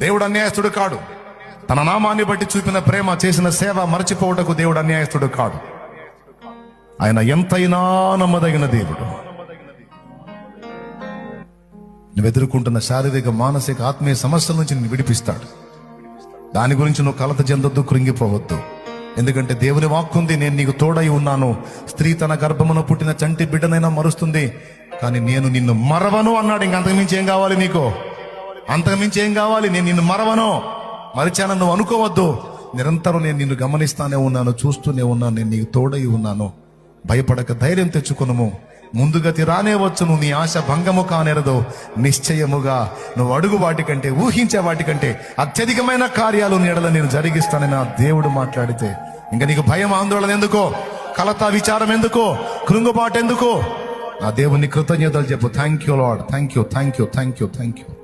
దేవుడు అన్యాయస్తుడు కాడు. తన నామాన్ని బట్టి చూపిన ప్రేమ, చేసిన సేవ మరచిపోవటకు దేవుడు అన్యాయస్తుడు కాడు. ఆయన ఎంతైనా నమ్మదగిన దేవుడు. నువ్వు ఎదుర్కొంటున్న శారీరక, మానసిక, ఆత్మీయ సమస్యల నుంచి నిన్ను విడిపిస్తాడు. దాని గురించి నువ్వు కలత చెందొద్దు, కృంగిపోవద్దు. ఎందుకంటే దేవుని వాక్కుంది, నేను నీకు తోడై ఉన్నాను. స్త్రీ తన గర్భమున పుట్టిన చంటి బిడ్డనైనా మరుస్తుంది, కానీ నేను నిన్ను మరవను అన్నాడు. ఇంక అంతకుమించి ఏం కావాలి నీకు? అంతకుమించి ఏం కావాలి? నేను నిన్ను మరవను. మరిచానని నువ్వు అనుకోవద్దు. నిరంతరం నేను నిన్ను గమనిస్తానే ఉన్నాను, చూస్తూనే ఉన్నాను. నేను నీకు తోడై ఉన్నాను. భయపడక ధైర్యం తెచ్చుకొనుము. ముందుగతి రానే వచ్చును, నీ ఆశ భంగము కానేరదు. నిశ్చయముగా నువ్వు అడుగు వాటికంటే, ఊహించే వాటికంటే అత్యధికమైన కార్యాలు నీడల నేను జరిగిస్తానని నా దేవుడు మాట్లాడితే ఇంకా నీకు భయం, ఆందోళన ఎందుకో? కలత, విచారం ఎందుకో? కృంగుబాటు ఎందుకో? నా దేవుని కృతజ్ఞతలు చెప్పు. Thank you lord, thank you, thank you, thank you, thank you.